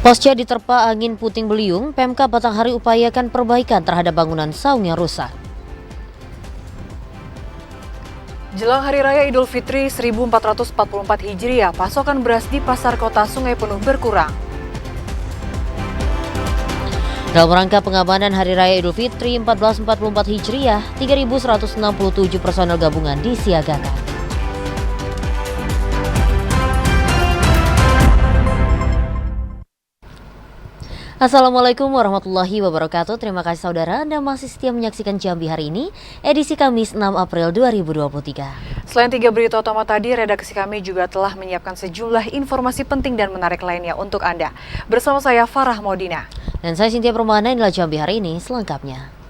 Pasca diterpa angin puting beliung, Pemkab Batanghari upayakan perbaikan terhadap bangunan saung yang rusak. Jelang Hari Raya Idul Fitri 1444 Hijriah, pasokan beras di pasar kota Sungai Penuh berkurang. Dalam rangka pengamanan Hari Raya Idul Fitri 1444 Hijriah, 3.167 personel gabungan disiagakan. Assalamualaikum warahmatullahi wabarakatuh. Terima kasih saudara Anda masih setia menyaksikan Jambi Hari Ini, edisi Kamis 6 April 2023. Selain 3 berita utama tadi, redaksi kami juga telah menyiapkan sejumlah informasi penting dan menarik lainnya untuk Anda. Bersama saya Farah Maudina. Dan saya Cynthia Permana, inilah Jambi Hari Ini selengkapnya.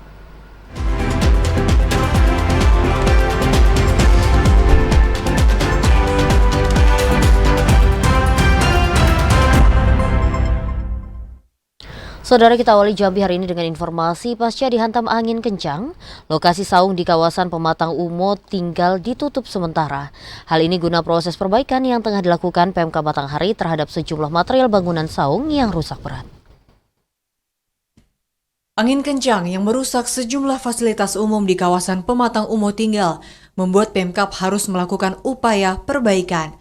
Saudara, kita awali Jambi Hari Ini dengan informasi pasca dihantam angin kencang, lokasi saung di kawasan Pematang Umo tinggal ditutup sementara. Hal ini guna proses perbaikan yang tengah dilakukan Pemkab Batanghari terhadap sejumlah material bangunan saung yang rusak berat. Angin kencang yang merusak sejumlah fasilitas umum di kawasan Pematang Umo tinggal membuat Pemkab harus melakukan upaya perbaikan.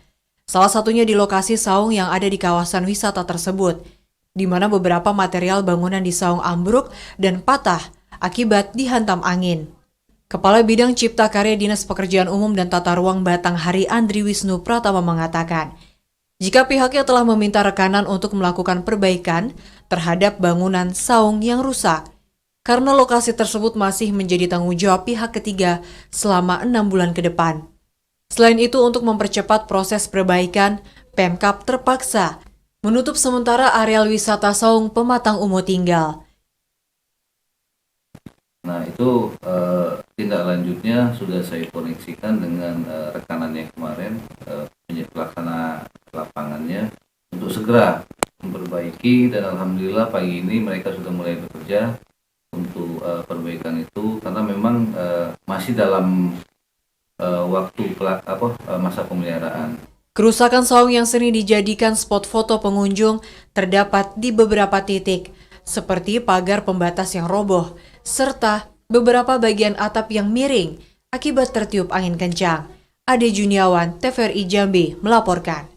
Salah satunya di lokasi saung yang ada di kawasan wisata tersebut, di mana beberapa material bangunan di saung ambruk dan patah akibat dihantam angin. Kepala Bidang Cipta Karya Dinas Pekerjaan Umum dan Tata Ruang Batanghari Andri Wisnu Pratama mengatakan, jika pihaknya telah meminta rekanan untuk melakukan perbaikan terhadap bangunan saung yang rusak, karena lokasi tersebut masih menjadi tanggung jawab pihak ketiga selama 6 bulan ke depan. Selain itu, untuk mempercepat proses perbaikan, Pemkab terpaksa menutup sementara areal wisata saung Pematang Umo tinggal. Nah, itu tindak lanjutnya sudah saya koneksikan dengan rekanannya kemarin, pelaksana lapangannya, untuk segera memperbaiki, dan alhamdulillah pagi ini mereka sudah mulai bekerja untuk perbaikan itu, karena memang masih dalam waktu masa pemeliharaan. Kerusakan saung yang sering dijadikan spot foto pengunjung terdapat di beberapa titik, seperti pagar pembatas yang roboh, serta beberapa bagian atap yang miring akibat tertiup angin kencang. Ade Juniawan, TVRI Jambi, melaporkan.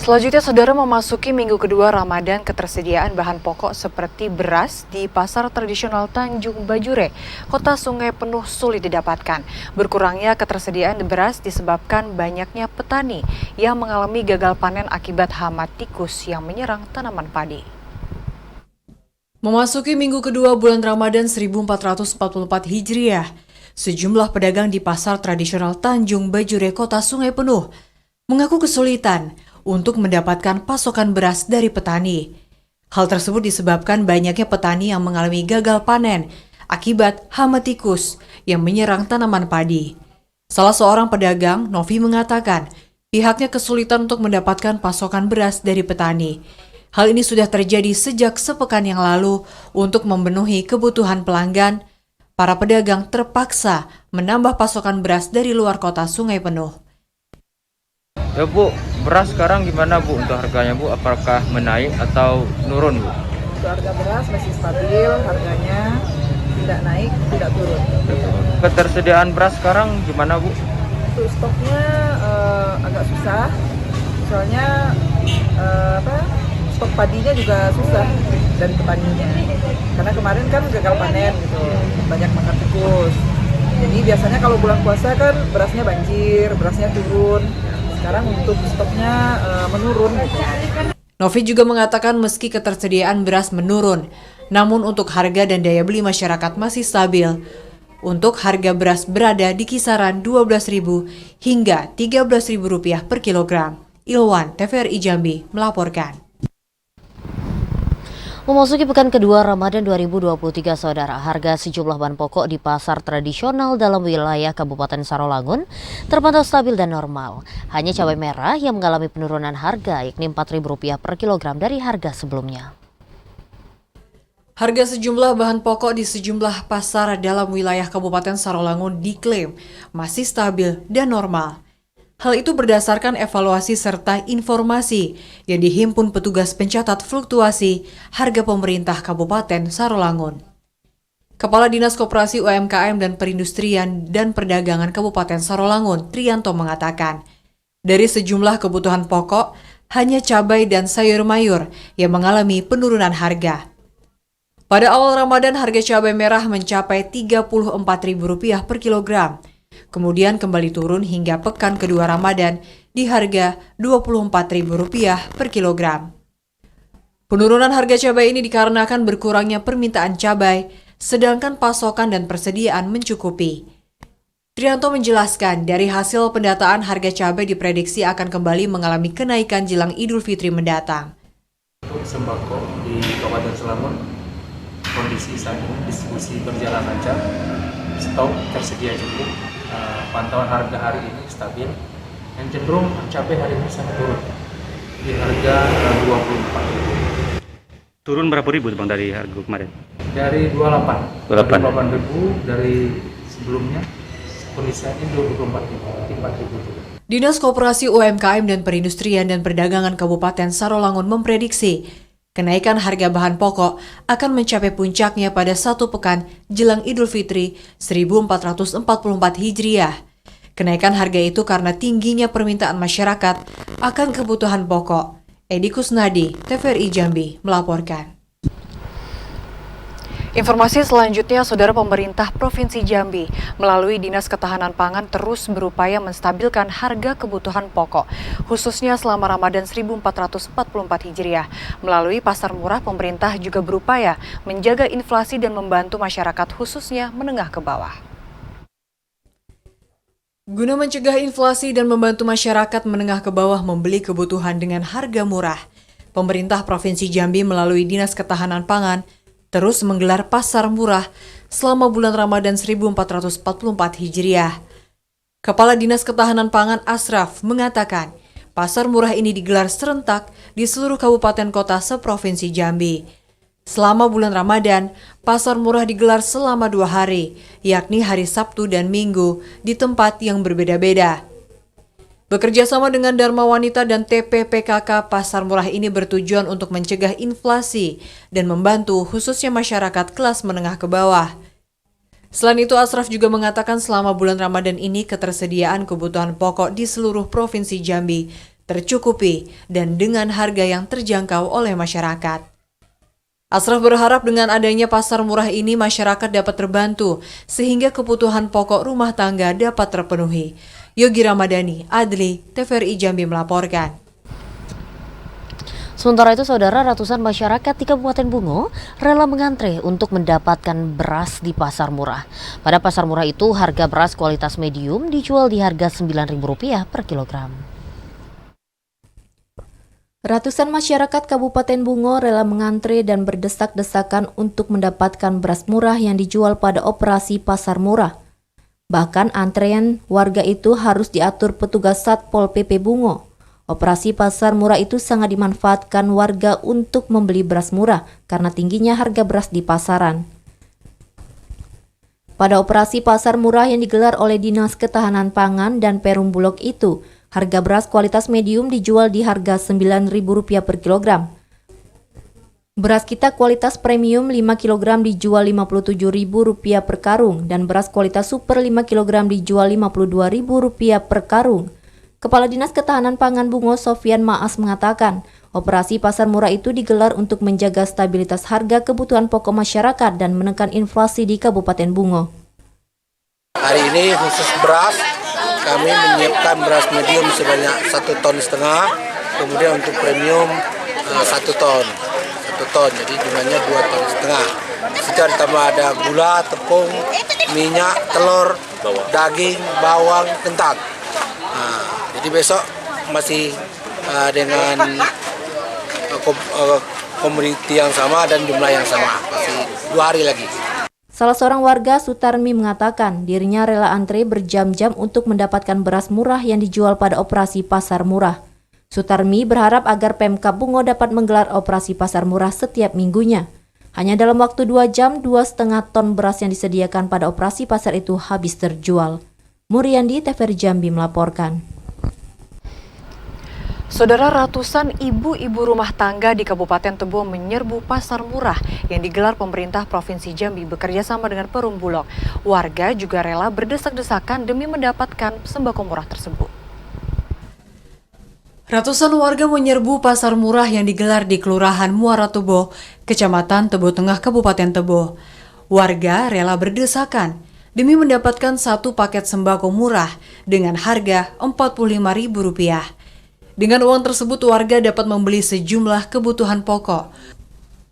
Selanjutnya, saudara, memasuki minggu kedua Ramadan, ketersediaan bahan pokok seperti beras di pasar tradisional Tanjung Bajure, kota Sungai Penuh sulit didapatkan. Berkurangnya ketersediaan beras disebabkan banyaknya petani yang mengalami gagal panen akibat hama tikus yang menyerang tanaman padi. Memasuki minggu kedua bulan Ramadan 1444 Hijriah, sejumlah pedagang di pasar tradisional Tanjung Bajure, kota Sungai Penuh, mengaku kesulitan untuk mendapatkan pasokan beras dari petani. Hal tersebut disebabkan banyaknya petani yang mengalami gagal panen akibat hama tikus yang menyerang tanaman padi. Salah seorang pedagang, Novi, mengatakan pihaknya kesulitan untuk mendapatkan pasokan beras dari petani. Hal ini sudah terjadi sejak sepekan yang lalu. Untuk memenuhi kebutuhan pelanggan, para pedagang terpaksa menambah pasokan beras dari luar kota Sungai Penuh. Ya Bu, beras sekarang gimana Bu untuk harganya Bu? Apakah menaik atau nurun Bu? Untuk harga beras masih stabil, harganya tidak naik, tidak turun. Ketersediaan beras sekarang gimana Bu? Untuk stoknya agak susah, soalnya stok padinya juga susah dari petaninya. Karena kemarin kan gagal panen gitu, banyak makan tikus. Jadi biasanya kalau bulan puasa kan berasnya banjir, berasnya turun. Sekarang untuk stoknya menurun gitu. Novi juga mengatakan meski ketersediaan beras menurun, namun untuk harga dan daya beli masyarakat masih stabil. Untuk harga beras berada di kisaran Rp12.000 hingga Rp13.000 per kilogram. Ilwan, TVRI Jambi, melaporkan. Memasuki pekan kedua Ramadan 2023, saudara, harga sejumlah bahan pokok di pasar tradisional dalam wilayah Kabupaten Sarolangun terpantau stabil dan normal. Hanya cabai merah yang mengalami penurunan harga, yakni Rp4.000 per kilogram dari harga sebelumnya. Harga sejumlah bahan pokok di sejumlah pasar dalam wilayah Kabupaten Sarolangun diklaim masih stabil dan normal. Hal itu berdasarkan evaluasi serta informasi yang dihimpun petugas pencatat fluktuasi harga pemerintah Kabupaten Sarolangun. Kepala Dinas Koperasi UMKM dan Perindustrian dan Perdagangan Kabupaten Sarolangun, Trianto mengatakan, dari sejumlah kebutuhan pokok, hanya cabai dan sayur mayur yang mengalami penurunan harga. Pada awal Ramadan, harga cabai merah mencapai Rp34.000 per kilogram. Kemudian kembali turun hingga pekan kedua Ramadan di harga Rp24.000 per kilogram. Penurunan harga cabai ini dikarenakan berkurangnya permintaan cabai, sedangkan pasokan dan persediaan mencukupi. Trianto menjelaskan dari hasil pendataan harga cabai diprediksi akan kembali mengalami kenaikan jelang Idul Fitri mendatang. Untuk sembako di Kabupaten Sarolangun, kondisi saat ini distribusi berjalan lancar, stok tersedia cukup, pantauan harga hari ini stabil, yang cenderung cabai hari ini sangat turun di harga 24.000. Turun berapa ribu Bang dari harga kemarin? Dari 28.000 dari sebelumnya, kondisinya 24.000. Dinas Koperasi UMKM dan Perindustrian dan Perdagangan Kabupaten Sarolangun memprediksi kenaikan harga bahan pokok akan mencapai puncaknya pada 1 pekan jelang Idul Fitri 1444 Hijriah. Kenaikan harga itu karena tingginya permintaan masyarakat akan kebutuhan pokok. Edi Kusnadi, TVRI Jambi, melaporkan. Informasi selanjutnya, Saudara, pemerintah Provinsi Jambi melalui Dinas Ketahanan Pangan terus berupaya menstabilkan harga kebutuhan pokok, khususnya selama Ramadan 1444 Hijriah. Melalui pasar murah, pemerintah juga berupaya menjaga inflasi dan membantu masyarakat khususnya menengah ke bawah. Guna mencegah inflasi dan membantu masyarakat menengah ke bawah membeli kebutuhan dengan harga murah, pemerintah Provinsi Jambi melalui Dinas Ketahanan Pangan terus menggelar pasar murah selama bulan Ramadan 1444 Hijriah. Kepala Dinas Ketahanan Pangan Asraf mengatakan, pasar murah ini digelar serentak di seluruh kabupaten kota seprovinsi Jambi. Selama bulan Ramadan, pasar murah digelar selama 2 hari, yakni hari Sabtu dan Minggu, di tempat yang berbeda-beda. Bekerja sama dengan Dharma Wanita dan TPPKK, pasar murah ini bertujuan untuk mencegah inflasi dan membantu khususnya masyarakat kelas menengah ke bawah. Selain itu, Asraf juga mengatakan selama bulan Ramadan ini ketersediaan kebutuhan pokok di seluruh Provinsi Jambi tercukupi dan dengan harga yang terjangkau oleh masyarakat. Asraf berharap dengan adanya pasar murah ini masyarakat dapat terbantu sehingga kebutuhan pokok rumah tangga dapat terpenuhi. Yogi Ramadhani, Adli, TVRI Jambi melaporkan. Sementara itu, Saudara, ratusan masyarakat di Kabupaten Bungo rela mengantre untuk mendapatkan beras di pasar murah. Pada pasar murah itu, harga beras kualitas medium dijual di harga Rp9.000 per kilogram. Ratusan masyarakat Kabupaten Bungo rela mengantre dan berdesak-desakan untuk mendapatkan beras murah yang dijual pada operasi pasar murah. Bahkan antrean warga itu harus diatur petugas Satpol PP Bungo. Operasi pasar murah itu sangat dimanfaatkan warga untuk membeli beras murah karena tingginya harga beras di pasaran. Pada operasi pasar murah yang digelar oleh Dinas Ketahanan Pangan dan Perum Bulog itu, harga beras kualitas medium dijual di harga Rp9.000 per kilogram. Beras kita kualitas premium 5 kg dijual Rp57.000 per karung dan beras kualitas super 5 kg dijual Rp52.000 per karung. Kepala Dinas Ketahanan Pangan Bungo Sofyan Maas mengatakan, operasi pasar murah itu digelar untuk menjaga stabilitas harga kebutuhan pokok masyarakat dan menekan inflasi di Kabupaten Bungo. Hari ini khusus beras, kami menyiapkan beras medium sebanyak 1,5 ton, kemudian untuk premium 1 ton. Jadi jumlahnya 2,5 ton. Setelah ditambah ada gula, tepung, minyak, telur, daging, bawang, kentang. Jadi besok masih dengan komoditi yang sama dan jumlah yang sama, masih 2 hari lagi. Salah seorang warga, Sutarmi, mengatakan dirinya rela antre berjam-jam untuk mendapatkan beras murah yang dijual pada operasi pasar murah. Sutarmi berharap agar Pemkab Bungo dapat menggelar operasi pasar murah setiap minggunya. Hanya dalam waktu 2 jam, 2,5 ton beras yang disediakan pada operasi pasar itu habis terjual. Muriandi, TVRI Jambi melaporkan. Saudara, ratusan ibu-ibu rumah tangga di Kabupaten Tebo menyerbu pasar murah yang digelar pemerintah Provinsi Jambi bekerja sama dengan Perum Bulog. Warga juga rela berdesak-desakan demi mendapatkan sembako murah tersebut. Ratusan warga menyerbu pasar murah yang digelar di Kelurahan Muara Tebo, Kecamatan Tebo Tengah, Kabupaten Tebo. Warga rela berdesakan demi mendapatkan satu paket sembako murah dengan harga Rp45.000. Dengan uang tersebut, warga dapat membeli sejumlah kebutuhan pokok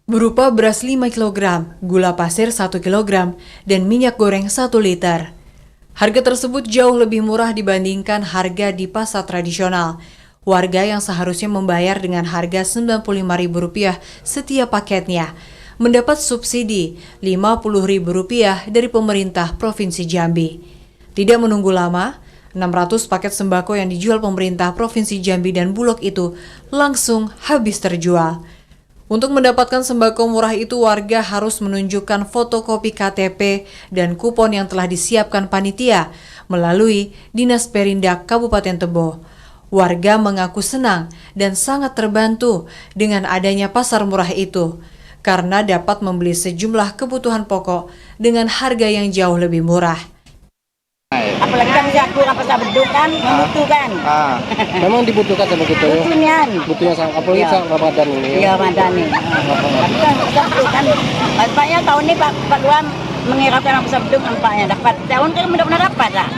berupa beras 5 kg, gula pasir 1 kg, dan minyak goreng 1 liter. Harga tersebut jauh lebih murah dibandingkan harga di pasar tradisional. Warga yang seharusnya membayar dengan harga Rp95.000 setiap paketnya mendapat subsidi Rp50.000 dari pemerintah Provinsi Jambi. Tidak menunggu lama, 600 paket sembako yang dijual pemerintah Provinsi Jambi dan Bulog itu langsung habis terjual. Untuk mendapatkan sembako murah itu, warga harus menunjukkan fotokopi KTP dan kupon yang telah disiapkan panitia melalui Dinas Perindak Kabupaten Tebo. Warga mengaku senang dan sangat terbantu dengan adanya pasar murah itu, karena dapat membeli sejumlah kebutuhan pokok dengan harga yang jauh lebih murah. Apalagi kan aku pasar beduk kan membutuhkan. Memang dibutuhkan sama gitu. Butuhnya sama apalagi sama Ramadan ini. Iya, Ramadan ini. Tapi kan pasar beduk kan nampaknya tahun ini Pak Luam mengharapkan pasar beduk nampaknya dapat. Tahun kan benar-benar dapat lah.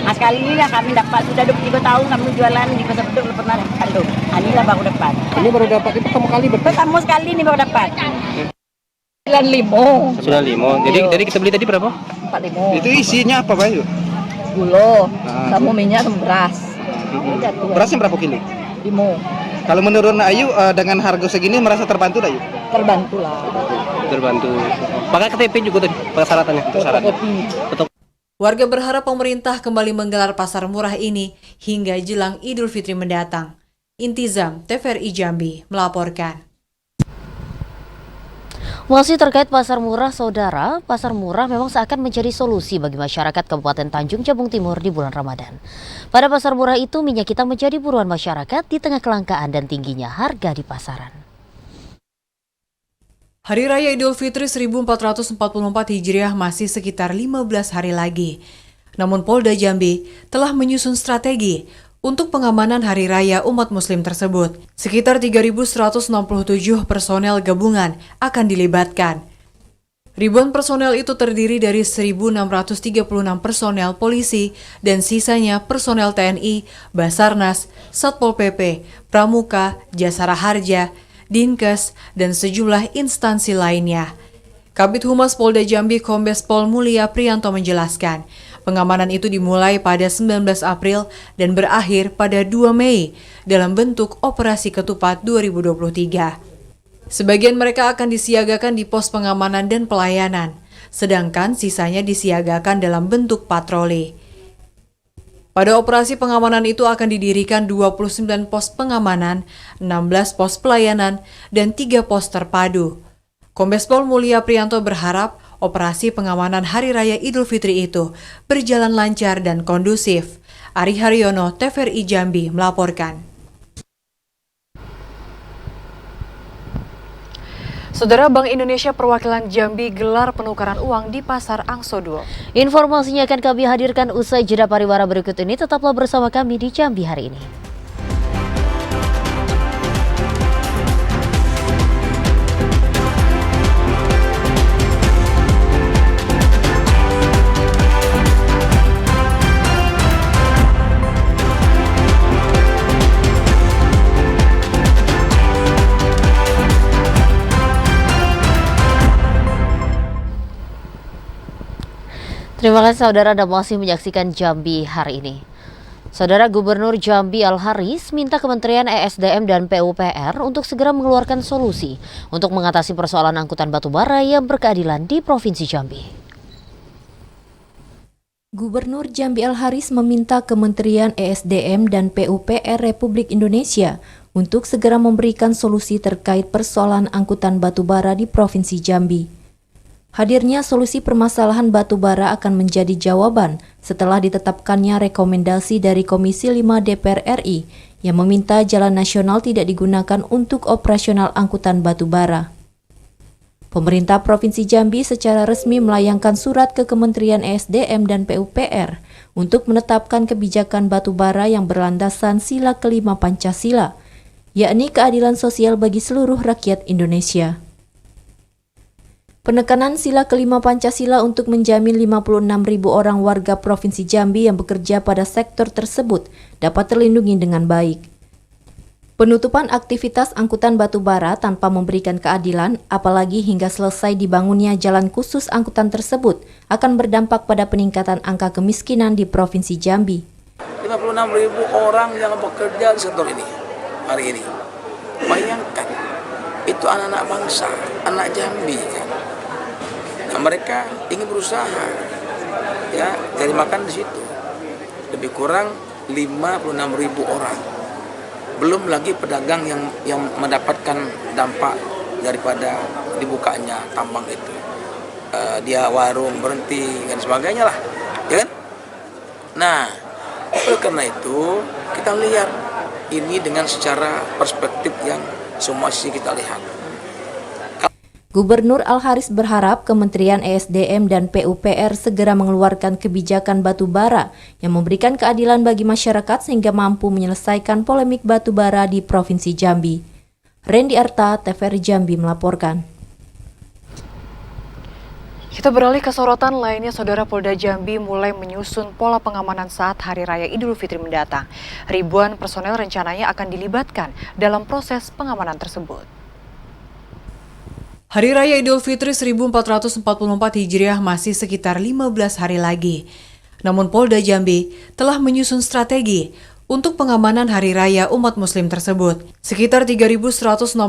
Nah, sekali ini lah kami dapat, sudah 23 tahun kami jualan di pasar beduk, belum pernah dapat tuh. Inilah baru dapat. Ini baru dapat, itu pertama kali Pertama sekali ini baru dapat. 95. Sudah 5. Jadi kita beli tadi berapa? 45. Itu isinya apa, Pak? Gula, sama minyak, sama beras. Berasnya berapa kilo? 5. Kalau menurut Ayu dengan harga segini merasa terbantu tak, Ayu? Terbantu lah. Terbantu. Pakai KTP juga tadi persyaratannya. Warga berharap pemerintah kembali menggelar pasar murah ini hingga jelang Idul Fitri mendatang. Intizam, TVRI Jambi melaporkan. Masih terkait pasar murah, saudara, pasar murah memang seakan menjadi solusi bagi masyarakat Kabupaten Tanjung Jabung Timur di bulan Ramadan. Pada pasar murah itu, minyak kita menjadi buruan masyarakat di tengah kelangkaan dan tingginya harga di pasaran. Hari Raya Idul Fitri 1444 Hijriah masih sekitar 15 hari lagi. Namun Polda Jambi telah menyusun strategi untuk pengamanan Hari Raya umat Muslim tersebut. Sekitar 3.167 personel gabungan akan dilibatkan. Ribuan personel itu terdiri dari 1.636 personel polisi dan sisanya personel TNI, Basarnas, Satpol PP, Pramuka, Jasara Harja, Dinkes, dan sejumlah instansi lainnya. Kabid Humas Polda Jambi Kombes Pol Mulia Priyanto menjelaskan, pengamanan itu dimulai pada 19 April dan berakhir pada 2 Mei dalam bentuk Operasi Ketupat 2023. Sebagian mereka akan disiagakan di pos pengamanan dan pelayanan, sedangkan sisanya disiagakan dalam bentuk patroli. Pada operasi pengamanan itu akan didirikan 29 pos pengamanan, 16 pos pelayanan, dan 3 pos terpadu. Kombes Pol Mulia Priyanto berharap operasi pengamanan Hari Raya Idul Fitri itu berjalan lancar dan kondusif. Ari Haryono, TVRI Jambi melaporkan. Saudara, Bank Indonesia Perwakilan Jambi gelar penukaran uang di Pasar Angsoduo. Informasinya akan kami hadirkan usai jeda pariwara berikut ini. Tetaplah bersama kami di Jambi hari ini. Terima kasih saudara Anda masih menyaksikan Jambi hari ini. Saudara, Gubernur Jambi Al-Haris minta Kementerian ESDM dan PUPR untuk segera mengeluarkan solusi untuk mengatasi persoalan angkutan batubara yang berkeadilan di Provinsi Jambi. Gubernur Jambi Al-Haris meminta Kementerian ESDM dan PUPR Republik Indonesia untuk segera memberikan solusi terkait persoalan angkutan batubara di Provinsi Jambi. Hadirnya solusi permasalahan batubara akan menjadi jawaban setelah ditetapkannya rekomendasi dari Komisi 5 DPR RI yang meminta jalan nasional tidak digunakan untuk operasional angkutan batubara. Pemerintah Provinsi Jambi secara resmi melayangkan surat ke Kementerian ESDM dan PUPR untuk menetapkan kebijakan batubara yang berlandasan sila kelima Pancasila, yakni keadilan sosial bagi seluruh rakyat Indonesia. Penekanan sila kelima Pancasila untuk menjamin 56.000 orang warga Provinsi Jambi yang bekerja pada sektor tersebut dapat terlindungi dengan baik. Penutupan aktivitas angkutan batubara tanpa memberikan keadilan, apalagi hingga selesai dibangunnya jalan khusus angkutan tersebut, akan berdampak pada peningkatan angka kemiskinan di Provinsi Jambi. 56.000 orang yang bekerja di sektor ini hari ini. Bayangkan, itu anak-anak bangsa, anak Jambi kan. Nah, mereka ingin berusaha, ya, cari makan di situ. Lebih kurang 56.000 orang. Belum lagi pedagang yang mendapatkan dampak daripada dibukanya tambang itu. Dia warung berhenti dan sebagainya lah, ya kan? Nah, oleh karena itu kita lihat ini dengan secara perspektif yang semua sisi kita lihat. Gubernur Al-Haris berharap Kementerian ESDM dan PUPR segera mengeluarkan kebijakan batubara yang memberikan keadilan bagi masyarakat sehingga mampu menyelesaikan polemik batubara di Provinsi Jambi. Randy Arta, TVRI Jambi melaporkan. Kita beralih ke sorotan lainnya, Saudara. Polda Jambi mulai menyusun pola pengamanan saat Hari Raya Idul Fitri mendatang. Ribuan personel rencananya akan dilibatkan dalam proses pengamanan tersebut. Hari Raya Idul Fitri 1444 Hijriah masih sekitar 15 hari lagi. Namun Polda Jambi telah menyusun strategi untuk pengamanan Hari Raya umat Muslim tersebut. Sekitar 3.167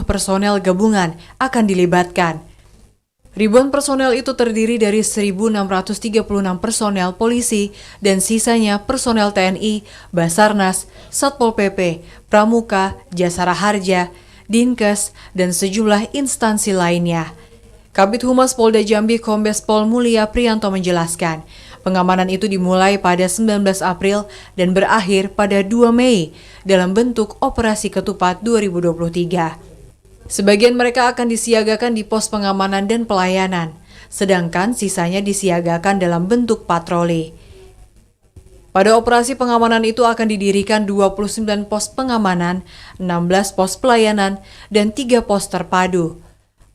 personel gabungan akan dilibatkan. Ribuan personel itu terdiri dari 1.636 personel polisi dan sisanya personel TNI, Basarnas, Satpol PP, Pramuka, Jasara Harja, Dinkes, dan sejumlah instansi lainnya. Kabid Humas Polda Jambi Kombes Pol Mulia Priyanto menjelaskan, pengamanan itu dimulai pada 19 April dan berakhir pada 2 Mei dalam bentuk Operasi Ketupat 2023. Sebagian mereka akan disiagakan di pos pengamanan dan pelayanan, sedangkan sisanya disiagakan dalam bentuk patroli. Pada operasi pengamanan itu akan didirikan 29 pos pengamanan, 16 pos pelayanan, dan 3 pos terpadu.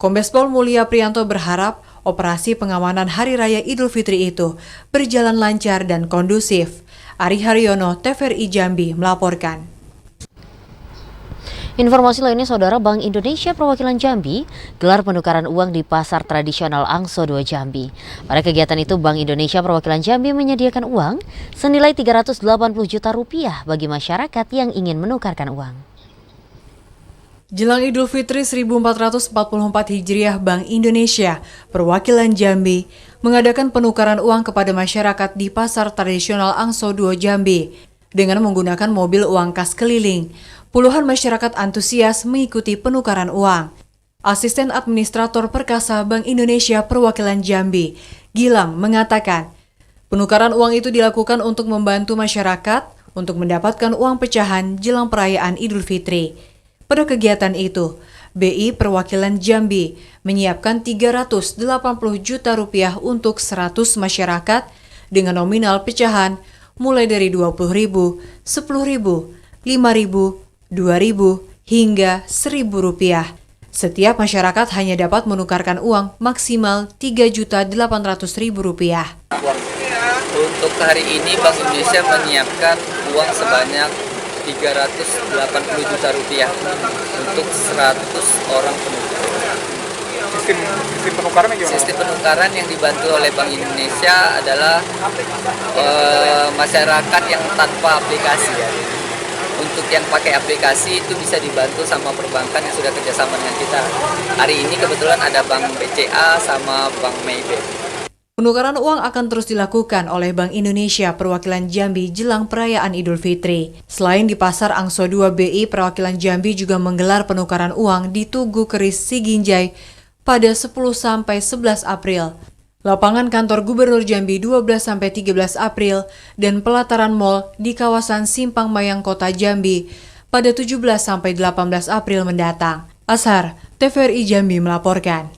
Kombes Pol Mulia Priyanto berharap operasi pengamanan Hari Raya Idul Fitri itu berjalan lancar dan kondusif. Ari Haryono, TVRI Jambi melaporkan. Informasi lainnya, Saudara, Bank Indonesia Perwakilan Jambi gelar penukaran uang di Pasar Tradisional Angso 2 Jambi. Pada kegiatan itu, Bank Indonesia Perwakilan Jambi menyediakan uang senilai 380 juta rupiah bagi masyarakat yang ingin menukarkan uang. Jelang Idul Fitri 1444 Hijriah, Bank Indonesia Perwakilan Jambi mengadakan penukaran uang kepada masyarakat di Pasar Tradisional Angso 2 Jambi dengan menggunakan mobil uang kas keliling. Puluhan masyarakat antusias mengikuti penukaran uang. Asisten Administrator Perkasa Bank Indonesia Perwakilan Jambi, Gilang, mengatakan, penukaran uang itu dilakukan untuk membantu masyarakat untuk mendapatkan uang pecahan jelang perayaan Idul Fitri. Pada kegiatan itu, BI Perwakilan Jambi menyiapkan 380 juta rupiah untuk 100 masyarakat dengan nominal pecahan mulai dari 20.000, 10.000, 5.000, 2.000 hingga 1.000 rupiah. Setiap masyarakat hanya dapat menukarkan uang maksimal 3.800.000 rupiah. Untuk hari ini Bank Indonesia menyiapkan uang sebanyak 380 juta rupiah untuk 100 orang penukar. Sistem penukaran gimana? Sistem penukaran yang dibantu oleh Bank Indonesia adalah masyarakat yang tanpa aplikasi ya. Untuk yang pakai aplikasi itu bisa dibantu sama perbankan yang sudah kerjasama dengan kita. Hari ini kebetulan ada Bank BCA sama Bank Maybank. Penukaran uang akan terus dilakukan oleh Bank Indonesia Perwakilan Jambi jelang perayaan Idul Fitri. Selain di Pasar Angso 2 BI, Perwakilan Jambi juga menggelar penukaran uang di Tugu Keris Siginjai, pada 10-11 April. Lapangan kantor Gubernur Jambi 12-13 April dan pelataran mal di kawasan Simpang Mayang Kota Jambi pada 17-18 April mendatang. Ashar, TVRI Jambi melaporkan.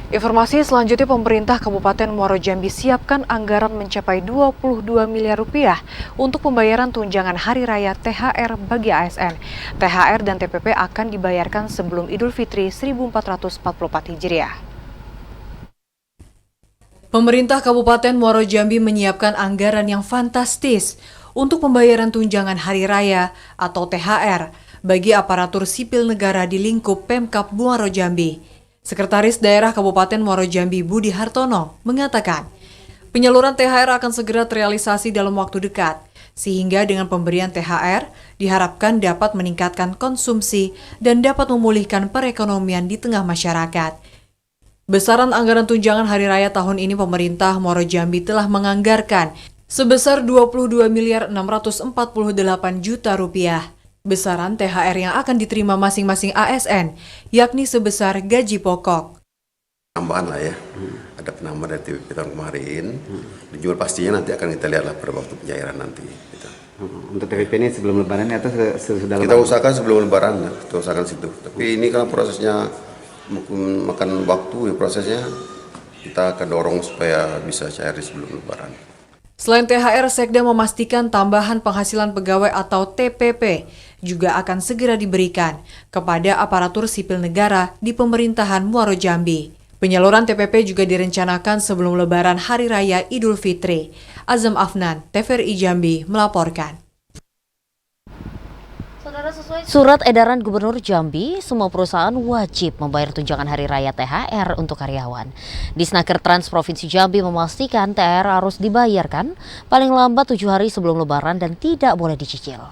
Informasi selanjutnya, pemerintah Kabupaten Muaro Jambi siapkan anggaran mencapai 22 miliar rupiah untuk pembayaran tunjangan Hari Raya THR bagi ASN. THR dan TPP akan dibayarkan sebelum Idul Fitri 1444 Hijriah. Pemerintah Kabupaten Muaro Jambi menyiapkan anggaran yang fantastis untuk pembayaran tunjangan Hari Raya atau THR bagi aparatur sipil negara di lingkup Pemkab Muaro Jambi. Sekretaris Daerah Kabupaten Muaro Jambi Budi Hartono mengatakan, penyaluran THR akan segera terrealisasi dalam waktu dekat, sehingga dengan pemberian THR diharapkan dapat meningkatkan konsumsi dan dapat memulihkan perekonomian di tengah masyarakat. Besaran anggaran tunjangan Hari Raya tahun ini pemerintah Muaro Jambi telah menganggarkan sebesar 22 miliar 648 juta rupiah. Besaran THR yang akan diterima masing-masing ASN, yakni sebesar gaji pokok. Tambahan lah ya, ada penambahan dari TPP tahun kemarin. Jumlah pastinya nanti akan kita lihatlah pada waktu pencairan nanti. Gitu. Untuk TPP ini sebelum lebaran atau sesudah lebaran? Kita usahakan sebelum lebaran, kita usahakan situ. Tapi ini kan prosesnya makan waktu, ya prosesnya kita akan dorong supaya bisa cair sebelum lebaran. Selain THR, Sekda memastikan tambahan penghasilan pegawai atau TPP juga akan segera diberikan kepada aparatur sipil negara di pemerintahan Muaro Jambi. Penyaluran TPP juga direncanakan sebelum Lebaran Hari Raya Idul Fitri. Azam Afnan, TVRI Jambi melaporkan. Surat edaran Gubernur Jambi, semua perusahaan wajib membayar tunjangan Hari Raya THR untuk karyawan. Disnaker Trans Provinsi Jambi memastikan THR harus dibayarkan paling lambat 7 hari sebelum Lebaran dan tidak boleh dicicil.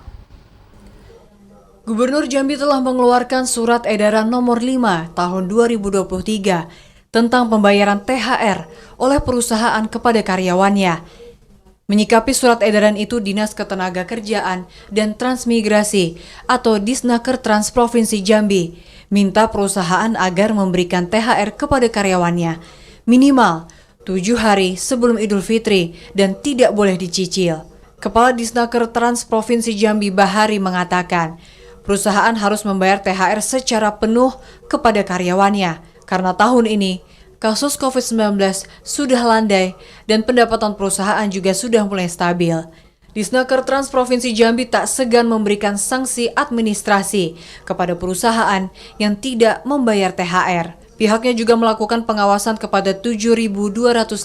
Gubernur Jambi telah mengeluarkan surat edaran nomor 5 tahun 2023 tentang pembayaran THR oleh perusahaan kepada karyawannya. Menyikapi surat edaran itu, Dinas Ketenagakerjaan dan Transmigrasi atau Disnaker Trans Provinsi Jambi minta perusahaan agar memberikan THR kepada karyawannya minimal 7 hari sebelum Idul Fitri dan tidak boleh dicicil. Kepala Disnaker Trans Provinsi Jambi Bahari mengatakan, perusahaan harus membayar THR secara penuh kepada karyawannya karena tahun ini kasus COVID-19 sudah landai dan pendapatan perusahaan juga sudah mulai stabil. Disnaker Trans Provinsi Jambi tak segan memberikan sanksi administrasi kepada perusahaan yang tidak membayar THR. Pihaknya juga melakukan pengawasan kepada 7.256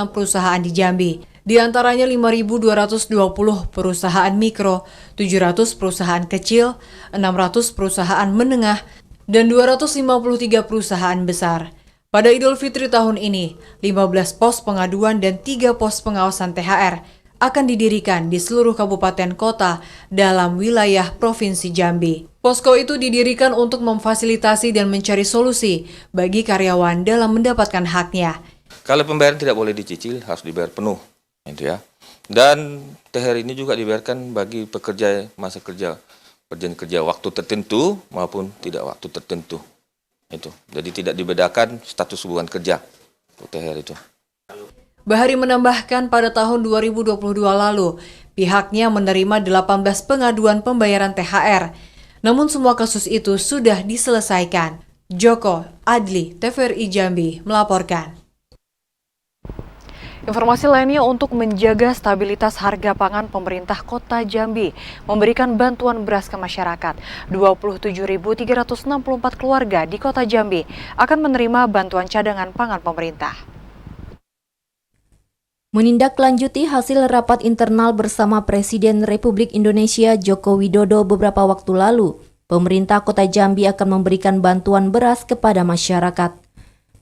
perusahaan di Jambi. Di antaranya 5.220 perusahaan mikro, 700 perusahaan kecil, 600 perusahaan menengah, dan 253 perusahaan besar. Pada Idul Fitri tahun ini, 15 pos pengaduan dan 3 pos pengawasan THR akan didirikan di seluruh kabupaten kota dalam wilayah Provinsi Jambi. Posko itu didirikan untuk memfasilitasi dan mencari solusi bagi karyawan dalam mendapatkan haknya. Kalau pembayaran tidak boleh dicicil, harus dibayar penuh, itu ya. Dan THR ini juga dibayarkan bagi pekerja masa kerja, kerja waktu tertentu maupun tidak waktu tertentu. Itu. Jadi tidak dibedakan status hubungan kerja THR itu. Bahari menambahkan pada tahun 2022 lalu, pihaknya menerima 18 pengaduan pembayaran THR. Namun semua kasus itu sudah diselesaikan. Joko Adli, TVRI Jambi melaporkan. Informasi lainnya, untuk menjaga stabilitas harga pangan, pemerintah Kota Jambi memberikan bantuan beras ke masyarakat. 27.364 keluarga di Kota Jambi akan menerima bantuan cadangan pangan pemerintah. Menindaklanjuti hasil rapat internal bersama Presiden Republik Indonesia Joko Widodo beberapa waktu lalu, pemerintah Kota Jambi akan memberikan bantuan beras kepada masyarakat.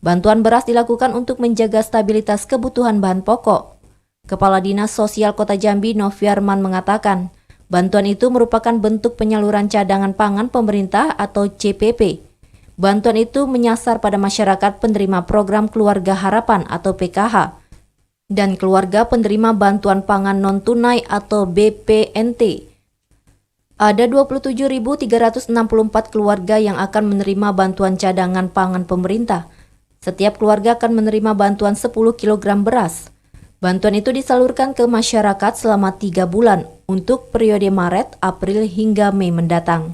Bantuan beras dilakukan untuk menjaga stabilitas kebutuhan bahan pokok. Kepala Dinas Sosial Kota Jambi Noviarman mengatakan, bantuan itu merupakan bentuk penyaluran cadangan pangan pemerintah atau CPP. Bantuan itu menyasar pada masyarakat penerima program Keluarga Harapan atau PKH dan keluarga penerima bantuan pangan non-tunai atau BPNT. Ada 27.364 keluarga yang akan menerima bantuan cadangan pangan pemerintah. Setiap keluarga akan menerima bantuan 10 kg beras. Bantuan itu disalurkan ke masyarakat selama 3 bulan untuk periode Maret, April hingga Mei mendatang.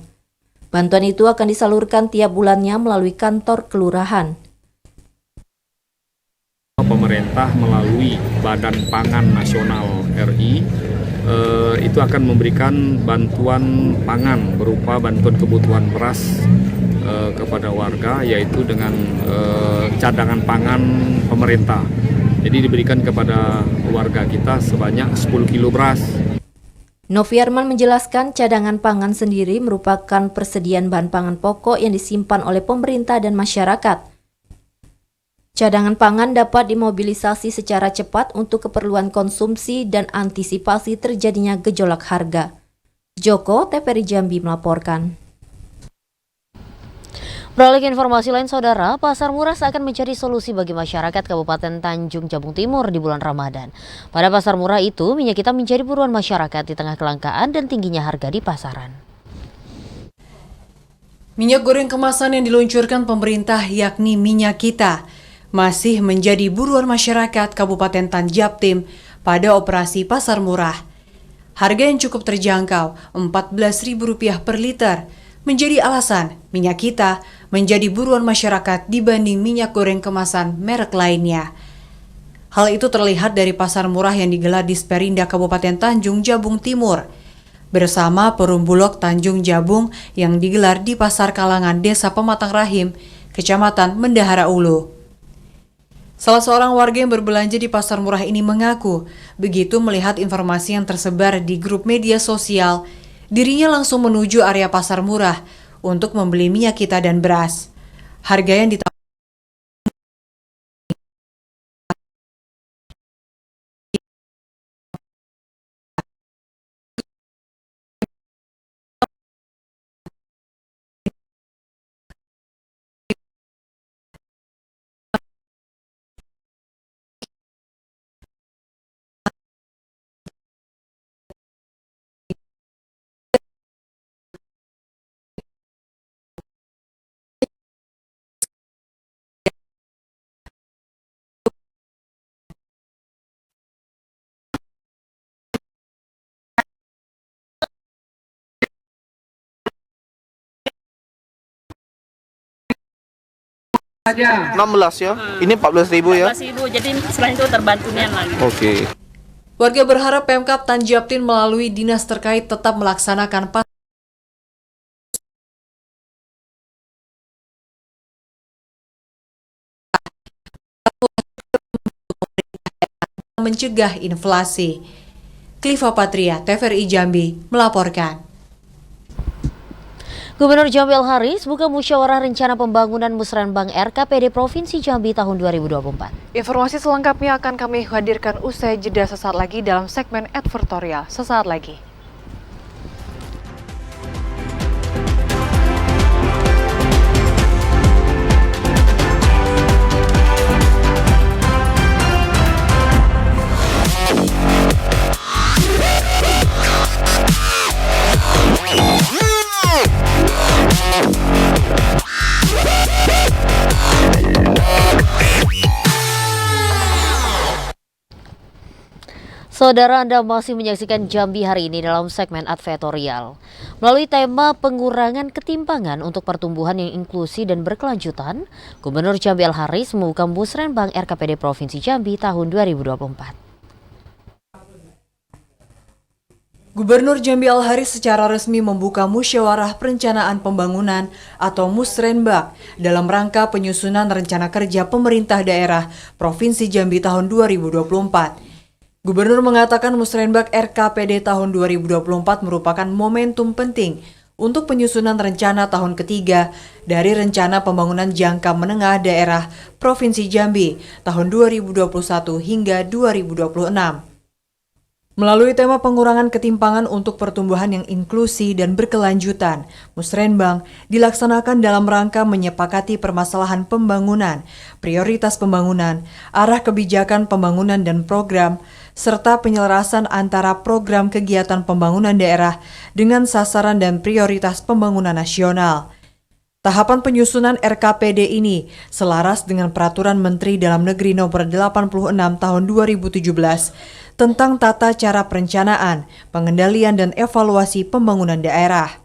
Bantuan itu akan disalurkan tiap bulannya melalui kantor kelurahan. Pemerintah melalui Badan Pangan Nasional RI itu akan memberikan bantuan pangan berupa bantuan kebutuhan beras kepada warga, yaitu dengan cadangan pangan pemerintah. Jadi diberikan kepada warga kita sebanyak 10 kilo beras. Novi Arman menjelaskan cadangan pangan sendiri merupakan persediaan bahan pangan pokok yang disimpan oleh pemerintah dan masyarakat. Cadangan pangan dapat dimobilisasi secara cepat untuk keperluan konsumsi dan antisipasi terjadinya gejolak harga. Joko, TVRI Jambi melaporkan. Beralih ke informasi lain, Saudara, pasar murah akan mencari solusi bagi masyarakat Kabupaten Tanjung Jabung Timur di bulan Ramadan. Pada pasar murah itu, minyak kita menjadi buruan masyarakat di tengah kelangkaan dan tingginya harga di pasaran. Minyak goreng kemasan yang diluncurkan pemerintah yakni Minyak Kita masih menjadi buruan masyarakat Kabupaten Tanjabtim pada operasi pasar murah. Harga yang cukup terjangkau, Rp14.000 per liter, menjadi alasan Minyak Kita menjadi buruan masyarakat dibanding minyak goreng kemasan merek lainnya. Hal itu terlihat dari pasar murah yang digelar di Sperinda Kabupaten Tanjung Jabung Timur bersama Perum Bulog Tanjung Jabung yang digelar di Pasar Kalangan Desa Pematang Rahim, Kecamatan Mendahara Ulu. Salah seorang warga yang berbelanja di pasar murah ini mengaku, begitu melihat informasi yang tersebar di grup media sosial, dirinya langsung menuju area pasar murah untuk membeli minyak kita dan beras. Harga yang ditawarkan aja. 16 ya. Ini 14.000 ya. 14.000. Jadi selain itu terbantunya lagi. Oke. Warga berharap Pemkab Tanjabtin melalui dinas terkait tetap melaksanakan mencegah inflasi. Kliva Patria, TVRI Jambi melaporkan. Gubernur Jambi Al Haris buka musyawarah rencana pembangunan Musrenbang RKPD Provinsi Jambi tahun 2024. Informasi selengkapnya akan kami hadirkan usai jeda sesaat lagi dalam segmen advertorial. Sesaat lagi. Saudara, Anda masih menyaksikan Jambi hari ini dalam segmen advertorial. Melalui tema pengurangan ketimpangan untuk pertumbuhan yang inklusi dan berkelanjutan, Gubernur Jambi Al Haris membuka Musrenbang RKPD Provinsi Jambi tahun 2024. Gubernur Jambi Al Haris secara resmi membuka musyawarah perencanaan pembangunan atau Musrenbang dalam rangka penyusunan rencana kerja pemerintah daerah Provinsi Jambi tahun 2024. Gubernur mengatakan Musrenbang RKPD tahun 2024 merupakan momentum penting untuk penyusunan rencana tahun ketiga dari Rencana Pembangunan Jangka Menengah Daerah Provinsi Jambi tahun 2021 hingga 2026. Melalui tema pengurangan ketimpangan untuk pertumbuhan yang inklusi dan berkelanjutan, Musrenbang dilaksanakan dalam rangka menyepakati permasalahan pembangunan, prioritas pembangunan, arah kebijakan pembangunan dan program, serta penyelarasan antara program kegiatan pembangunan daerah dengan sasaran dan prioritas pembangunan nasional. Tahapan penyusunan RKPD ini selaras dengan Peraturan Menteri Dalam Negeri Nomor 86 Tahun 2017 tentang tata cara perencanaan, pengendalian dan evaluasi pembangunan daerah.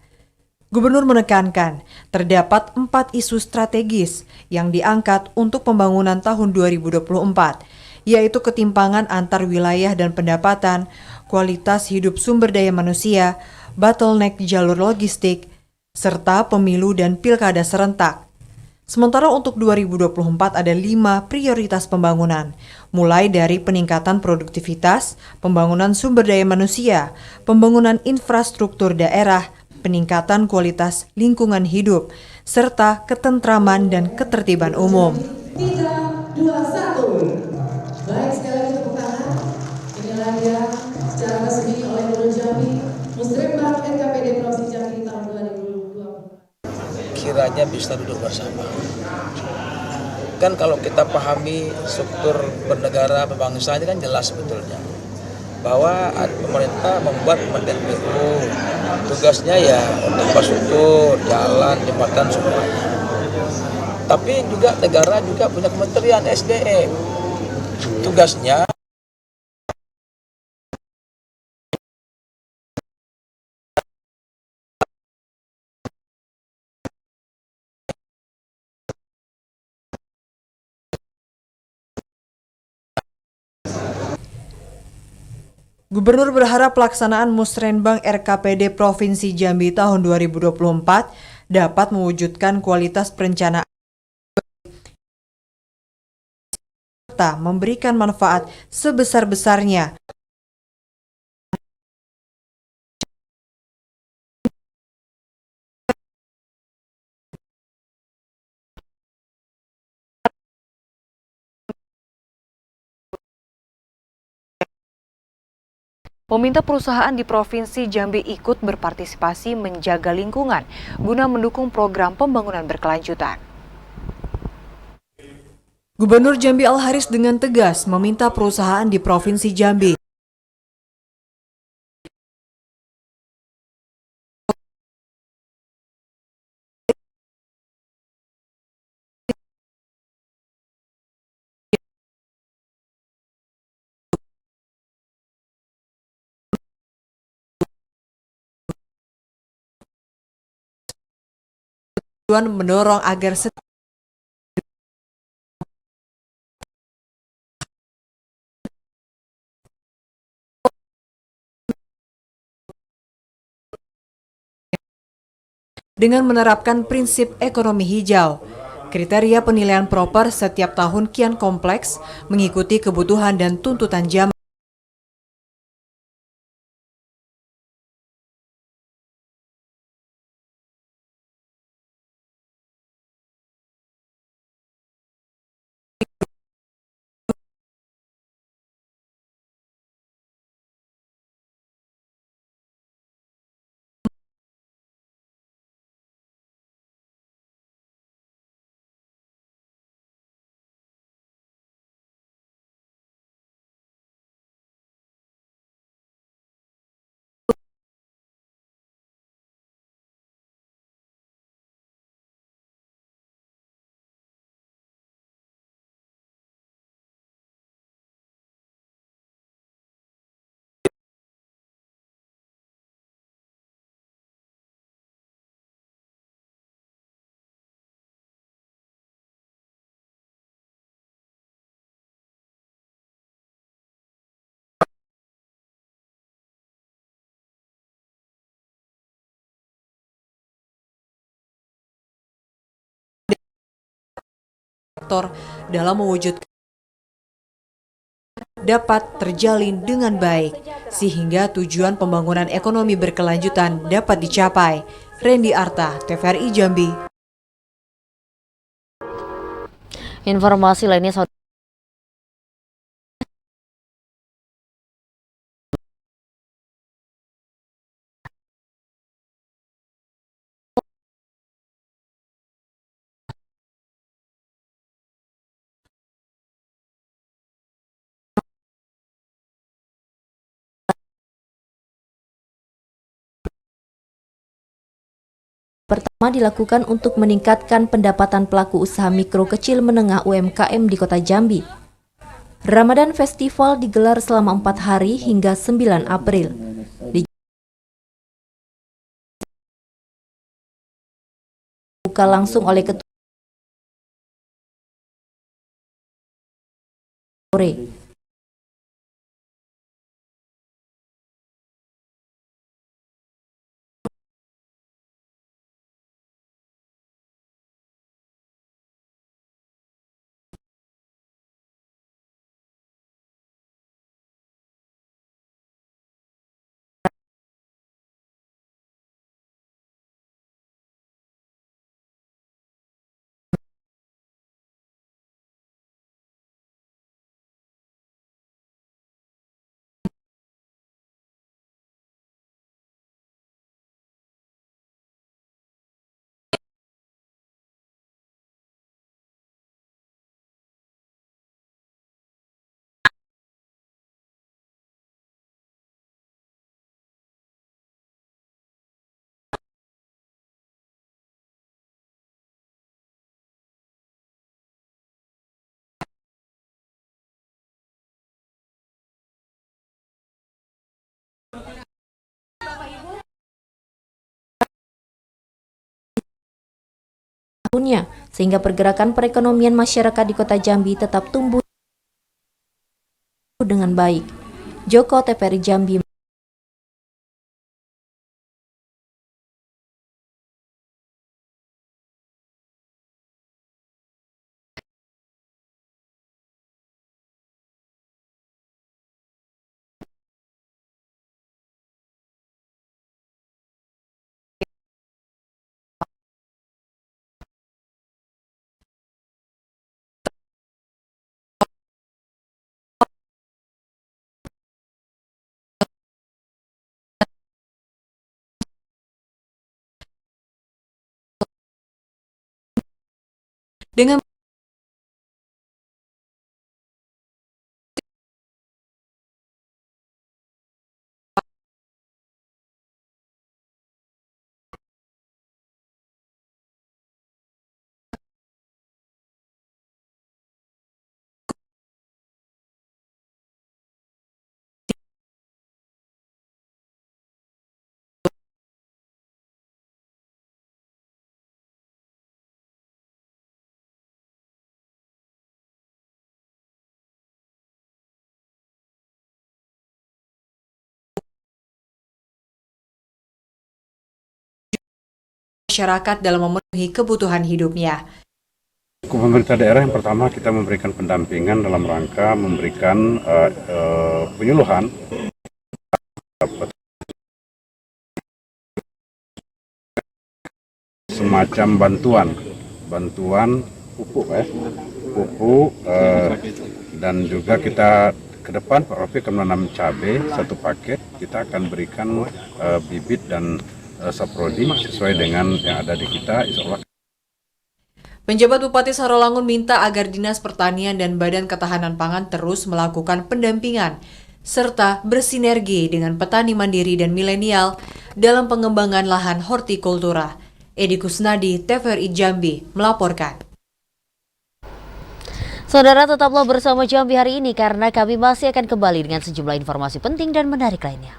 Gubernur menekankan terdapat 4 isu strategis yang diangkat untuk pembangunan tahun 2024, yaitu ketimpangan antar wilayah dan pendapatan, kualitas hidup sumber daya manusia, bottleneck jalur logistik, serta pemilu dan pilkada serentak. Sementara untuk 2024 ada 5 prioritas pembangunan, mulai dari peningkatan produktivitas, pembangunan sumber daya manusia, pembangunan infrastruktur daerah, peningkatan kualitas lingkungan hidup, serta ketentraman dan ketertiban umum. 3, 2, 1. Baik, sekali lagi tepuk tangan. Inilah dia secara resmi oleh Gubernur Jambi, Musrenbang RKPD Provinsi Jambi tahun 2020. Kiranya bisa duduk bersama. Kan kalau kita pahami struktur bernegara berbangsa ini kan jelas sebetulnya bahwa pemerintah membuat Kementerian PU, tugasnya ya untuk infrastruktur, jalan, jembatan semuanya. Tapi juga negara juga punya Kementerian SDM, tugasnya Gubernur berharap pelaksanaan Musrenbang RKPD Provinsi Jambi tahun 2024 dapat mewujudkan kualitas perencanaan serta memberikan manfaat sebesar-besarnya Meminta perusahaan di Provinsi Jambi ikut berpartisipasi menjaga lingkungan guna mendukung program pembangunan berkelanjutan. Gubernur Jambi Al-Haris dengan tegas meminta perusahaan di Provinsi Jambi mendorong agar dengan menerapkan prinsip ekonomi hijau. Kriteria penilaian proper setiap tahun kian kompleks, mengikuti kebutuhan dan tuntutan zaman. Dalam mewujudkan dapat terjalin dengan baik, sehingga tujuan pembangunan ekonomi berkelanjutan dapat dicapai. Randy Arta, TVRI Jambi. Informasi lainnya, pertama dilakukan untuk meningkatkan pendapatan pelaku usaha mikro kecil menengah UMKM di Kota Jambi. Ramadan Festival digelar selama 4 hari hingga 9 April. Dibuka langsung oleh Ketua sore. Sehingga pergerakan perekonomian masyarakat di Kota Jambi tetap tumbuh dengan baik. Joko TVRI Jambi. Dengan masyarakat dalam memenuhi kebutuhan hidupnya. Pemerintah daerah yang pertama kita memberikan pendampingan dalam rangka memberikan penyuluhan semacam bantuan pupuk dan juga kita ke depan Pak Rofi akan menanam cabai 1 paket, kita akan berikan bibit dan saprodi sesuai dengan yang ada di kita, insya Allah. Penjabat Bupati Sarolangun minta agar Dinas Pertanian dan Badan Ketahanan Pangan terus melakukan pendampingan serta bersinergi dengan petani mandiri dan milenial dalam pengembangan lahan hortikultura. Edi Kusnadi, TVRI Jambi, melaporkan. Saudara, tetaplah bersama Jambi hari ini karena kami masih akan kembali dengan sejumlah informasi penting dan menarik lainnya.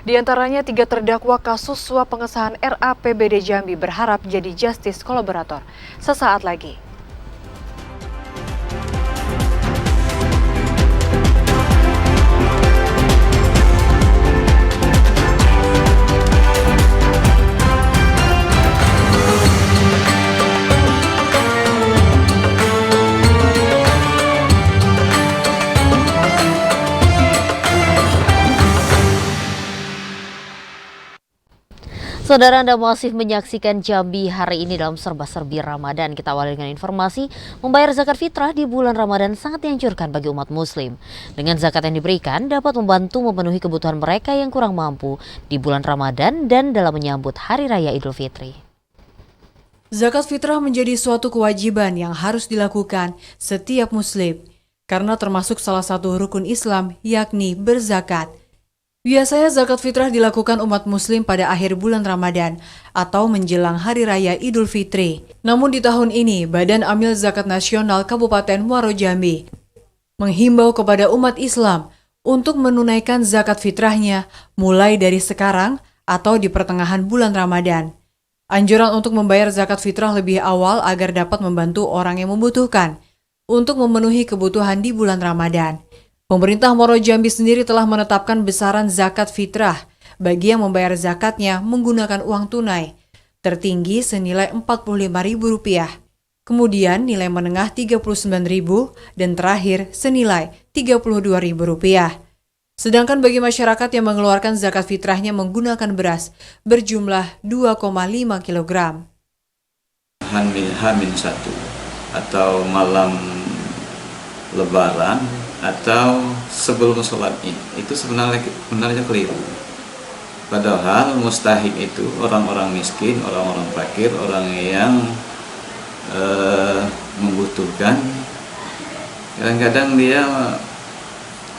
Di antaranya 3 terdakwa kasus suap pengesahan RAPBD Jambi berharap jadi justice kolaborator. Sesaat lagi. Saudara, Anda masih menyaksikan Jambi hari ini dalam serba-serbi Ramadan. Kita awali dengan informasi membayar zakat fitrah di bulan Ramadan sangat dianjurkan bagi umat muslim. Dengan zakat yang diberikan dapat membantu memenuhi kebutuhan mereka yang kurang mampu di bulan Ramadan dan dalam menyambut Hari Raya Idul Fitri. Zakat fitrah menjadi suatu kewajiban yang harus dilakukan setiap muslim karena termasuk salah satu rukun Islam yakni berzakat. Biasanya zakat fitrah dilakukan umat muslim pada akhir bulan Ramadan atau menjelang Hari Raya Idul Fitri. Namun di tahun ini, Badan Amil Zakat Nasional Kabupaten Muaro Jambi menghimbau kepada umat Islam untuk menunaikan zakat fitrahnya mulai dari sekarang atau di pertengahan bulan Ramadan. Anjuran untuk membayar zakat fitrah lebih awal agar dapat membantu orang yang membutuhkan untuk memenuhi kebutuhan di bulan Ramadan. Pemerintah Muaro Jambi sendiri telah menetapkan besaran zakat fitrah bagi yang membayar zakatnya menggunakan uang tunai, tertinggi senilai Rp45.000, kemudian nilai menengah Rp39.000 dan terakhir senilai Rp32.000. Sedangkan bagi masyarakat yang mengeluarkan zakat fitrahnya menggunakan beras berjumlah 2,5 kg. H-1 atau malam Lebaran atau sebelum sholat Id itu sebenarnya keliru. Padahal mustahik itu orang-orang miskin, orang-orang fakir, orang yang membutuhkan. Kadang-kadang dia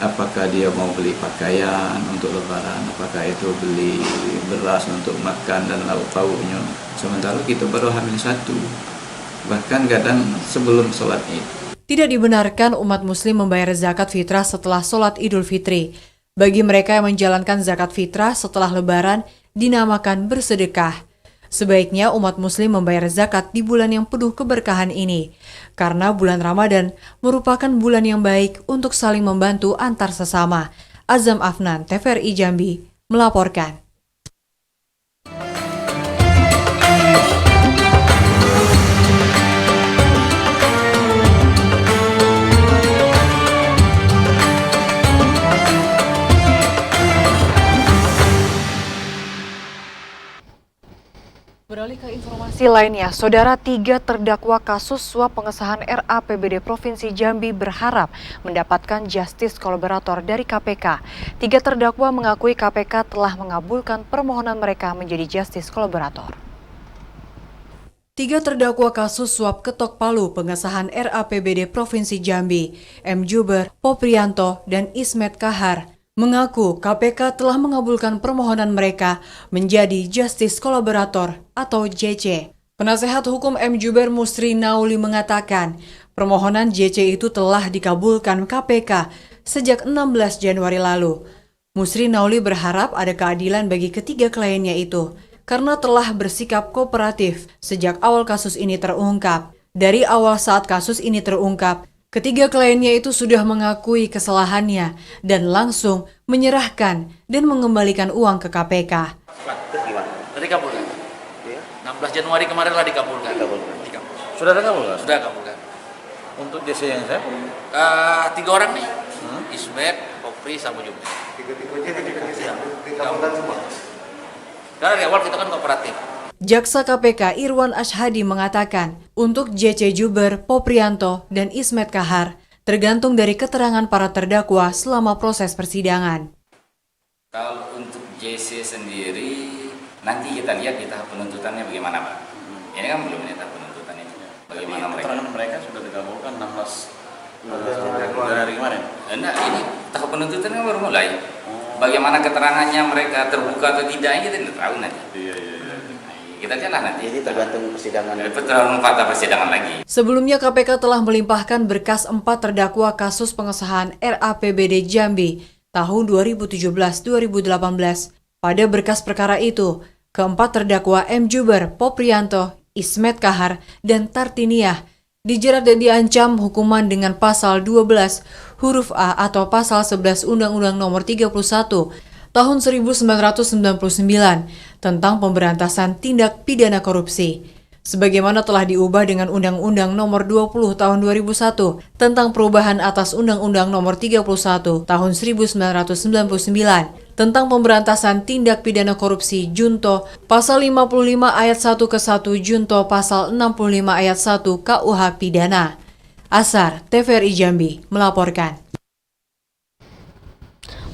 apakah dia mau beli pakaian untuk Lebaran, apakah itu beli beras untuk makan dan lauk pauknya. Sementara kita baru H-1, bahkan kadang sebelum sholat Id. Tidak dibenarkan umat muslim membayar zakat fitrah setelah sholat Idul Fitri. Bagi mereka yang menjalankan zakat fitrah setelah Lebaran dinamakan bersedekah. Sebaiknya umat muslim membayar zakat di bulan yang penuh keberkahan ini, karena bulan Ramadan merupakan bulan yang baik untuk saling membantu antar sesama. Azam Afnan, TVRI Jambi, melaporkan. Beralih ke informasi lainnya, Saudara, 3 terdakwa kasus suap pengesahan RAPBD Provinsi Jambi berharap mendapatkan justice kolaborator dari KPK. 3 terdakwa mengakui KPK telah mengabulkan permohonan mereka menjadi justice kolaborator. 3 terdakwa kasus suap ketok palu pengesahan RAPBD Provinsi Jambi, M. Juber, Poprianto, dan Ismet Kahar, mengaku KPK telah mengabulkan permohonan mereka menjadi Justice Kolaborator atau JC. Penasehat hukum M. Juber Musri Nauli mengatakan, permohonan JC itu telah dikabulkan KPK sejak 16 Januari lalu. Musri Nauli berharap ada keadilan bagi ketiga kliennya itu, karena telah bersikap kooperatif sejak awal kasus ini terungkap. Dari awal saat kasus ini terungkap, ketiga kliennya itu sudah mengakui kesalahannya dan langsung menyerahkan dan mengembalikan uang ke KPK. Tadi kabulkan. 16 Januari kemarin lah dikabulkan. Sudah kabulkan? Sudah kabulkan. Untuk JC yang saya? 3 orang nih. Ismet, Popri, sama Juber. Dikabulkan semua. Karena dari awal kita kan kooperatif. Jaksa KPK Irwan Ashadi mengatakan, untuk JC Juber, Poprianto, dan Ismet Kahar tergantung dari keterangan para terdakwa selama proses persidangan. Kalau untuk JC sendiri, nanti kita lihat di tahap penuntutannya bagaimana, Pak. Ini kan belum di tahap penuntutannya. Bagaimana mereka? Keterangan mereka sudah dikabulkan 16 Januari kemarin. Enggak, ini tahap penuntutannya baru mulai. Bagaimana keterangannya mereka terbuka atau tidak, kita tidak tahu nanti. Kita jalan nanti. Jadi tergantung persidangan. Tergantung fakta persidangan lagi. Sebelumnya KPK telah melimpahkan berkas 4 terdakwa kasus pengesahan RAPBD Jambi tahun 2017-2018. Pada berkas perkara itu, keempat terdakwa M. Juber, Poprianto, Ismet Kahar, dan Tartiniah dijerat dan diancam hukuman dengan pasal 12 huruf A atau pasal 11 Undang-Undang Nomor 31 Tahun 1999 tentang pemberantasan tindak pidana korupsi, sebagaimana telah diubah dengan Undang-Undang Nomor 20 Tahun 2001 tentang perubahan atas Undang-Undang Nomor 31 Tahun 1999 tentang pemberantasan tindak pidana korupsi Junto Pasal 55 Ayat 1 ke 1 Junto Pasal 65 Ayat 1 KUH Pidana. Asar, TVRI Jambi, melaporkan.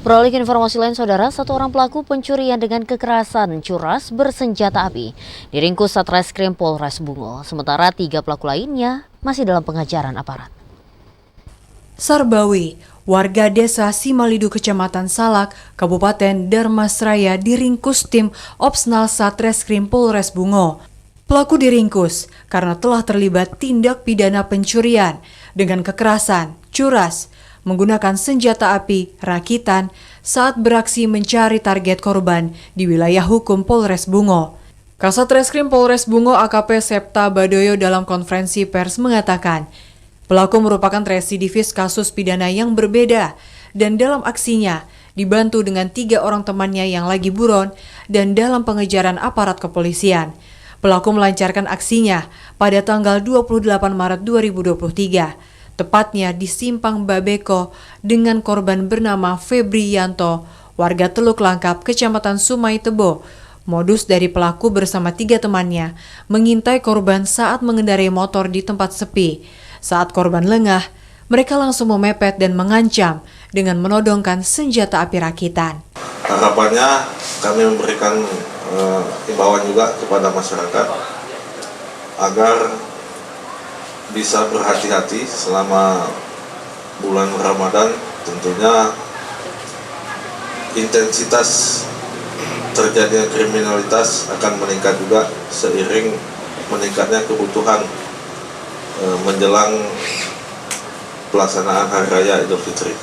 Beralih ke informasi lain, Saudara, 1 orang pelaku pencurian dengan kekerasan curas bersenjata api diringkus Satreskrim Polres Bungo, sementara 3 pelaku lainnya masih dalam pengejaran aparat. Sarbawi, warga desa Simalidu, Kecamatan Salak, Kabupaten Dharmasraya diringkus tim Opsnal Satreskrim Polres Bungo. Pelaku diringkus karena telah terlibat tindak pidana pencurian dengan kekerasan, curas, menggunakan senjata api, rakitan saat beraksi mencari target korban di wilayah hukum Polres Bungo. Kasat Reskrim Polres Bungo AKP Septa Badoyo dalam konferensi pers mengatakan, pelaku merupakan residivis kasus pidana yang berbeda dan dalam aksinya dibantu dengan 3 orang temannya yang lagi buron dan dalam pengejaran aparat kepolisian. Pelaku melancarkan aksinya pada tanggal 28 Maret 2023, tepatnya di Simpang Babeko dengan korban bernama Febri Yanto, warga Teluk Langkap, Kecamatan Sumai Tebo. Modus dari pelaku bersama 3 temannya mengintai korban saat mengendarai motor di tempat sepi. Saat korban lengah, mereka langsung memepet dan mengancam dengan menodongkan senjata api rakitan. Harapannya kami memberikan himbauan juga kepada masyarakat agar bisa berhati-hati selama bulan Ramadan. Tentunya intensitas terjadinya kriminalitas akan meningkat juga seiring meningkatnya kebutuhan menjelang pelaksanaan Hari Raya Idul Fitri.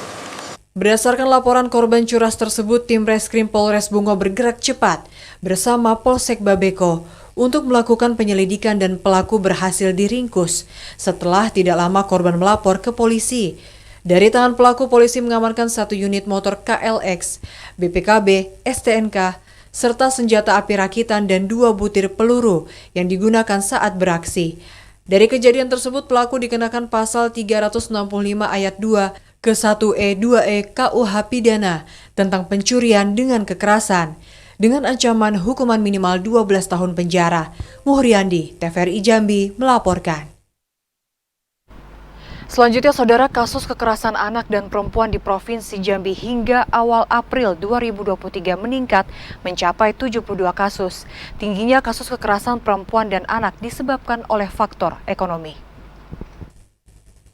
Berdasarkan laporan korban curas tersebut, tim Reskrim Polres Bungo bergerak cepat bersama Polsek Babeko untuk melakukan penyelidikan dan pelaku berhasil diringkus setelah tidak lama korban melapor ke polisi. Dari tangan pelaku, polisi mengamankan 1 unit motor KLX, BPKB, STNK, serta senjata api rakitan dan 2 butir peluru yang digunakan saat beraksi. Dari kejadian tersebut, pelaku dikenakan pasal 365 ayat 2 ke 1E 2E KUH Pidana tentang pencurian dengan kekerasan dengan ancaman hukuman minimal 12 tahun penjara. Muhriandi, TVRI Jambi melaporkan. Selanjutnya, Saudara, kasus kekerasan anak dan perempuan di Provinsi Jambi hingga awal April 2023 meningkat mencapai 72 kasus. Tingginya kasus kekerasan perempuan dan anak disebabkan oleh faktor ekonomi.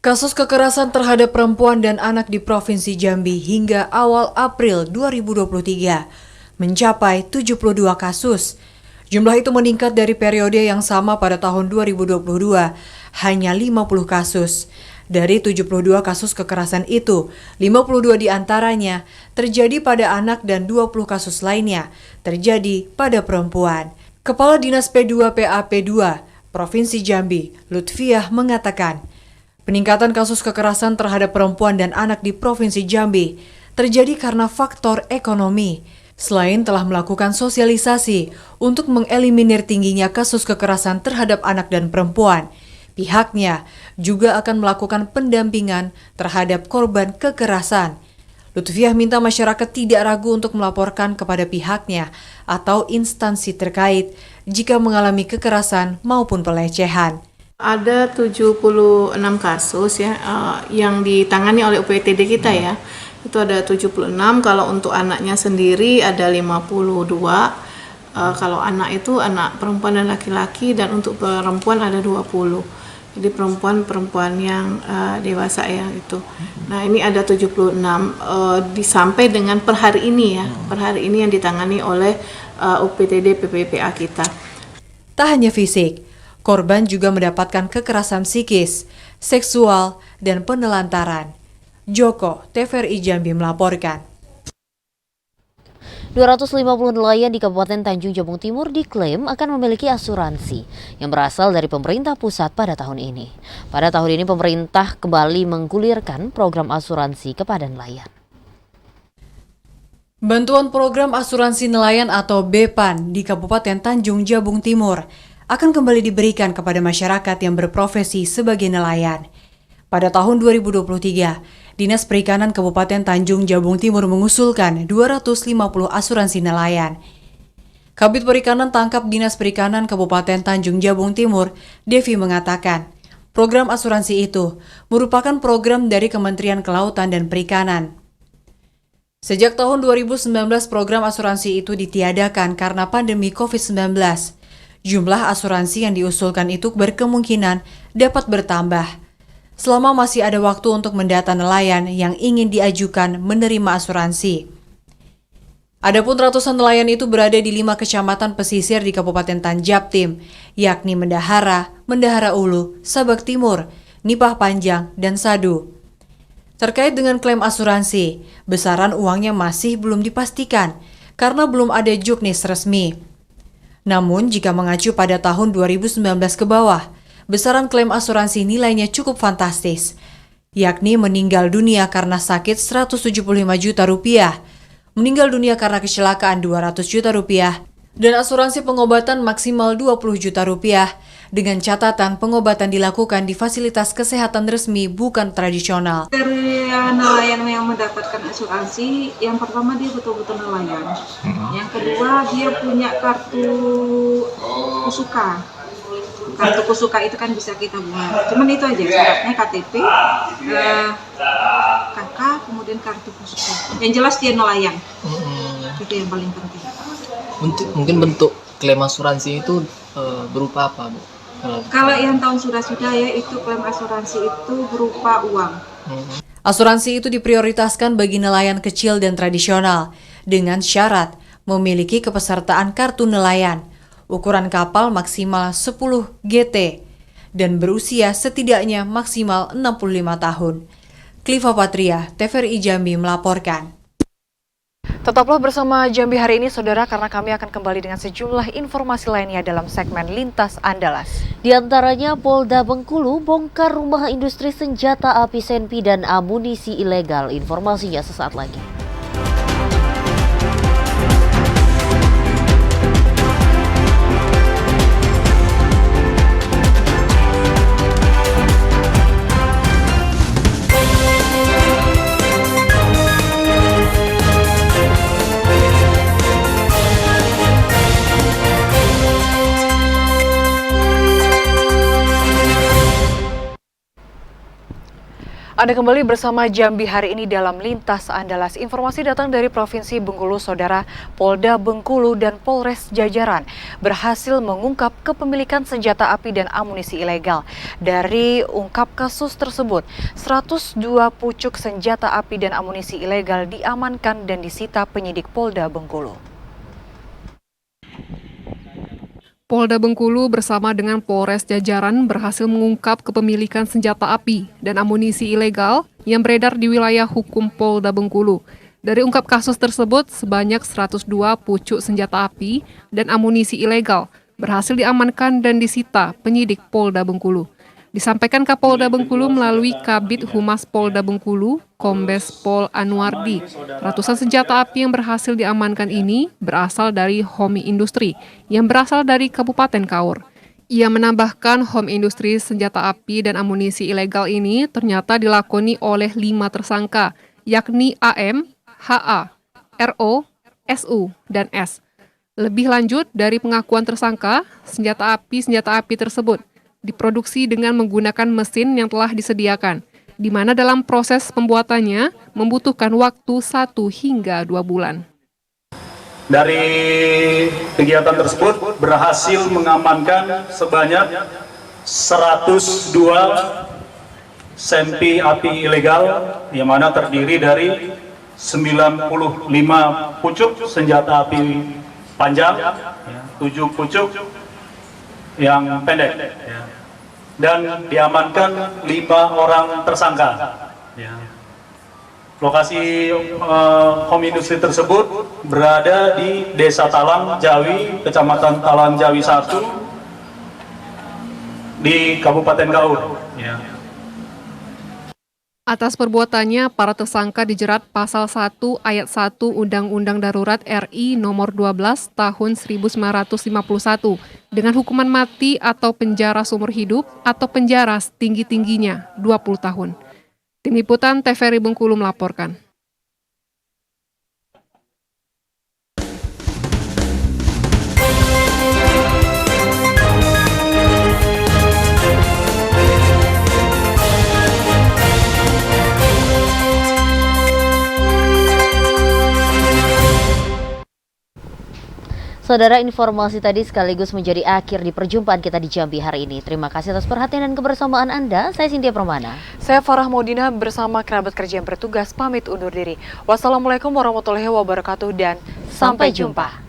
Kasus kekerasan terhadap perempuan dan anak di Provinsi Jambi hingga awal April 2023 mencapai 72 kasus. Jumlah itu meningkat dari periode yang sama pada tahun 2022, hanya 50 kasus. Dari 72 kasus kekerasan itu, 52 diantaranya terjadi pada anak dan 20 kasus lainnya terjadi pada perempuan. Kepala Dinas P2 PAP2 Provinsi Jambi, Lutfiah, mengatakan, peningkatan kasus kekerasan terhadap perempuan dan anak di Provinsi Jambi terjadi karena faktor ekonomi. Selain telah melakukan sosialisasi untuk mengeliminir tingginya kasus kekerasan terhadap anak dan perempuan, pihaknya juga akan melakukan pendampingan terhadap korban kekerasan. Lutfiah minta masyarakat tidak ragu untuk melaporkan kepada pihaknya atau instansi terkait jika mengalami kekerasan maupun pelecehan. Ada 76 kasus ya yang ditangani oleh UPTD kita ya. Itu ada 76, kalau untuk anaknya sendiri ada 52. Kalau anak itu anak perempuan dan laki-laki, dan untuk perempuan ada 20. Jadi perempuan yang dewasa ya itu. Nah, ini ada 76 sampai dengan per hari ini ya. Per hari ini yang ditangani oleh UPTD PPPA kita. Tak hanya fisik, korban juga mendapatkan kekerasan psikis, seksual, dan penelantaran. Joko, TVRI Jambi melaporkan. 250 nelayan di Kabupaten Tanjung Jabung Timur diklaim akan memiliki asuransi yang berasal dari pemerintah pusat pada tahun ini. Pada tahun ini pemerintah kembali menggulirkan program asuransi kepada nelayan. Bantuan program asuransi nelayan atau BEPAN di Kabupaten Tanjung Jabung Timur akan kembali diberikan kepada masyarakat yang berprofesi sebagai nelayan. Pada tahun 2023, Dinas Perikanan Kabupaten Tanjung Jabung Timur mengusulkan 250 asuransi nelayan. Kabid Perikanan Tangkap Dinas Perikanan Kabupaten Tanjung Jabung Timur, Devi, mengatakan, program asuransi itu merupakan program dari Kementerian Kelautan dan Perikanan. Sejak tahun 2019, program asuransi itu ditiadakan karena pandemi COVID-19. Jumlah asuransi yang diusulkan itu berkemungkinan dapat bertambah. selama masih ada waktu untuk mendata nelayan yang ingin diajukan menerima asuransi. Adapun ratusan nelayan itu berada di 5 kecamatan pesisir di Kabupaten Tanjab Tim, yakni Mendahara, Mendahara Ulu, Sabak Timur, Nipah Panjang, dan Sadu. Terkait dengan klaim asuransi, besaran uangnya masih belum dipastikan karena belum ada juknis resmi. Namun, jika mengacu pada tahun 2019 ke bawah, besaran klaim asuransi nilainya cukup fantastis, yakni meninggal dunia karena sakit 175 juta rupiah, meninggal dunia karena kecelakaan 200 juta rupiah, dan asuransi pengobatan maksimal 20 juta rupiah, dengan catatan pengobatan dilakukan di fasilitas kesehatan resmi bukan tradisional. Kriteria nelayan yang mendapatkan asuransi, yang pertama dia betul-betul nelayan. Yang kedua dia punya kartu kusuka. Kartu kusuka itu kan bisa kita buat. Cuman itu aja syaratnya KTP, KK, kemudian kartu kusuka. Yang jelas dia nelayan. Itu yang paling penting. Mungkin bentuk klaim asuransi itu berupa apa, Bu? Kalau yang tahun sudah ya itu klaim asuransi itu berupa uang. Asuransi itu diprioritaskan bagi nelayan kecil dan tradisional dengan syarat memiliki kepesertaan kartu nelayan, ukuran kapal maksimal 10 GT, dan berusia setidaknya maksimal 65 tahun. Cliva Patria, TVRI Jambi melaporkan. Tetaplah bersama Jambi hari ini, Saudara, karena kami akan kembali dengan sejumlah informasi lainnya dalam segmen Lintas Andalas. Di antaranya, Polda Bengkulu bongkar rumah industri senjata api senpi dan amunisi ilegal. Informasinya sesaat lagi. Anda kembali bersama Jambi hari ini dalam Lintas Andalas. Informasi datang dari Provinsi Bengkulu, Saudara. Polda Bengkulu dan Polres jajaran berhasil mengungkap kepemilikan senjata api dan amunisi ilegal. Dari ungkap kasus tersebut, 102 pucuk senjata api dan amunisi ilegal diamankan dan disita penyidik Polda Bengkulu. Polda Bengkulu bersama dengan Polres jajaran berhasil mengungkap kepemilikan senjata api dan amunisi ilegal yang beredar di wilayah hukum Polda Bengkulu. Dari ungkap kasus tersebut, sebanyak 102 pucuk senjata api dan amunisi ilegal berhasil diamankan dan disita penyidik Polda Bengkulu. Disampaikan Kapolda Bengkulu melalui Kabid Humas Polda Bengkulu, Kombes Pol Anwardi. Ratusan senjata api yang berhasil diamankan ini berasal dari Home Industri yang berasal dari Kabupaten Kaur. Ia menambahkan home industri senjata api dan amunisi ilegal ini ternyata dilakoni oleh 5 tersangka, yakni AM, HA, RO, SU, dan S. Lebih lanjut, dari pengakuan tersangka, senjata api tersebut diproduksi dengan menggunakan mesin yang telah disediakan, di mana dalam proses pembuatannya membutuhkan waktu 1 hingga 2 bulan. Dari kegiatan tersebut berhasil mengamankan sebanyak 102 senpi api ilegal, yang mana terdiri dari 95 pucuk senjata api panjang, 7 pucuk yang pendek, dan diamankan 5 orang tersangka. Lokasi home industri tersebut berada di Desa Talang Jawi, Kecamatan Talang Jawi 1 di Kabupaten Kaur. Atas perbuatannya, para tersangka dijerat Pasal 1 Ayat 1 Undang-Undang Darurat RI Nomor 12 Tahun 1951 dengan hukuman mati atau penjara seumur hidup atau penjara setinggi-tingginya 20 tahun. Tim Liputan TVRI Bengkulu melaporkan. Saudara, informasi tadi sekaligus menjadi akhir di perjumpaan kita di Jambi hari ini. Terima kasih atas perhatian dan kebersamaan Anda. Saya Cynthia Permana. Saya Farah Maudina bersama kerabat kerja yang bertugas pamit undur diri. Wassalamualaikum warahmatullahi wabarakatuh dan sampai jumpa.